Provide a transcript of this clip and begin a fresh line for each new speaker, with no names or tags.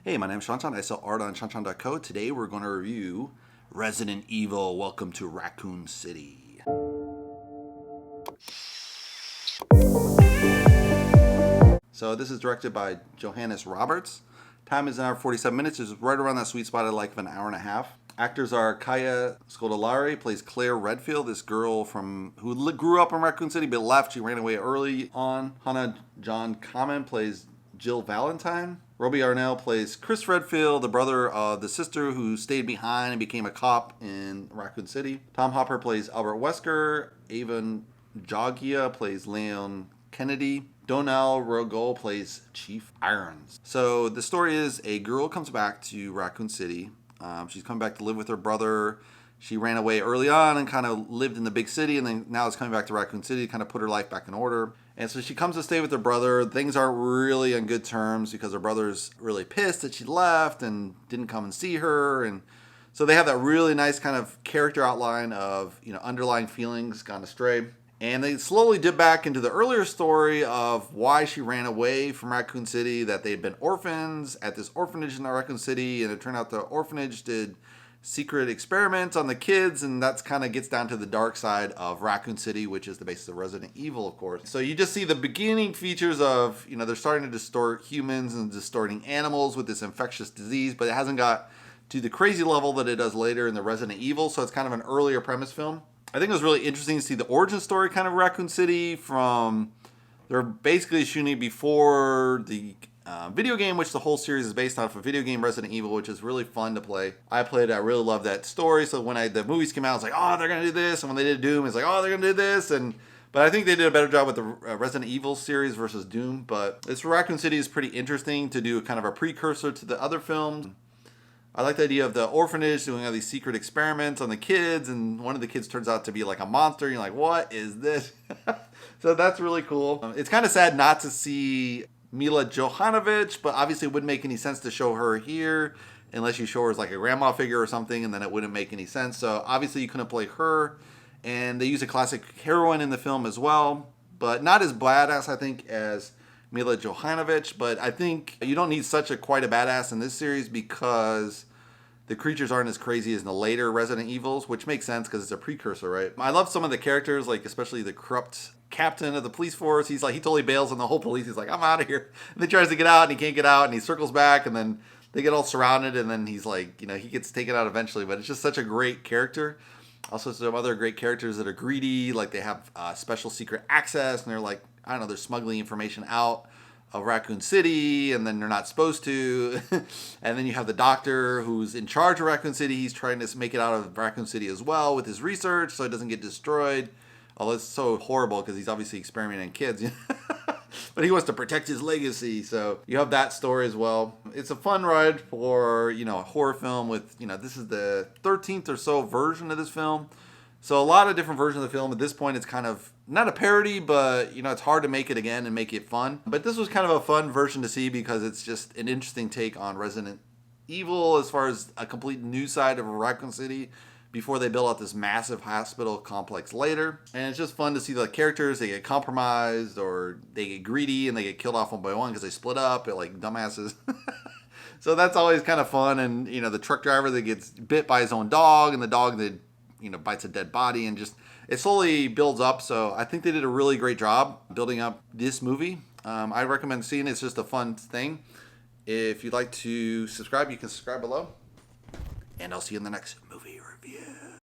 Hey, my name's ShawNshawN. I sell art on ShawNshawN.co. Today we're going to review Resident Evil Welcome to Raccoon City. So this is directed by Johannes Roberts. Time is an hour 47 minutes. It's right around that sweet spot I like of an hour and a half. Actors are Kaya Scodelari, plays Claire Redfield, this girl who grew up in Raccoon City but left. She ran away early on. John-Kamen plays Jill Valentine. Robbie Arnell plays Chris Redfield, the brother of the sister who stayed behind and became a cop in Raccoon City. Tom Hopper plays Albert Wesker. Avan Jogia plays Leon Kennedy. Donal plays Chief Irons. So the story is a girl comes back to Raccoon City. She's come back to live with her brother. She ran away early on and kind of lived in the big city, and then now is coming back to Raccoon City to kind of put her life back in order. And so she comes to stay with her brother. Things aren't really on good terms because her brother's really pissed that she left and didn't come and see her. And so they have that really nice kind of character outline of, underlying feelings gone astray. And they slowly dip back into the earlier story of why she ran away from Raccoon City, that they had been orphans at this orphanage in Raccoon City, and it turned out the orphanage did secret experiments on the kids, and that's kind of gets down to the dark side of Raccoon City, which is the basis of Resident Evil, of course. So you just see the beginning features of, they're starting to distort humans and distorting animals with this infectious disease, but it hasn't got to the crazy level that it does later in the Resident Evil, so it's kind of an earlier premise film. I think it was really interesting to see the origin story kind of Raccoon City they're basically shooting before the video game, which the whole series is based off a video game, Resident Evil, which is really fun to play. I played it. I really love that story. So when the movies came out, I was like, oh, they're going to do this. And when they did Doom, it's like, oh, they're going to do this. But I think they did a better job with the Resident Evil series versus Doom. But this Raccoon City is pretty interesting to do kind of a precursor to the other films. I like the idea of the orphanage doing all these secret experiments on the kids, and one of the kids turns out to be like a monster. You're like, what is this? So that's really cool. It's kind of sad not to see Mila Jovovich, but obviously it wouldn't make any sense to show her here unless you show her as like a grandma figure or something, and then it wouldn't make any sense. So obviously you couldn't play her, and they use a classic heroine in the film as well, but not as badass, I think, as Mila Jovovich. But I think you don't need quite a badass in this series because the creatures aren't as crazy as in the later Resident Evils, which makes sense because it's a precursor, right? I love some of the characters, like especially the corrupt captain of the police force. He totally bails on the whole police. He's like, I'm out of here. And he tries to get out and he can't get out, and he circles back, and then they get all surrounded, and then he's like, he gets taken out eventually. But it's just such a great character. Also some other great characters that are greedy, like they have special secret access, and they're like, I don't know, they're smuggling information out of Raccoon City, and then they're not supposed to. And then you have the doctor who's in charge of Raccoon City. He's trying to make it out of Raccoon City as well with his research so it doesn't get destroyed. Although it's so horrible because he's obviously experimenting on kids. But he wants to protect his legacy. So you have that story as well. It's a fun ride for, a horror film with, this is the 13th or so version of this film. So a lot of different versions of the film. At this point, it's kind of not a parody, but, it's hard to make it again and make it fun. But this was kind of a fun version to see because it's just an interesting take on Resident Evil as far as a complete new side of Raccoon City before they build out this massive hospital complex later. And it's just fun to see the characters. They get compromised or they get greedy and they get killed off one by one because they split up like dumbasses. So that's always kind of fun. And, the truck driver that gets bit by his own dog, and the dog that bites a dead body, and just it slowly builds up. So I think they did a really great job building up this movie. I recommend seeing it. It's just a fun thing. If you'd like to subscribe, you can subscribe below, and I'll see you in the next movie review.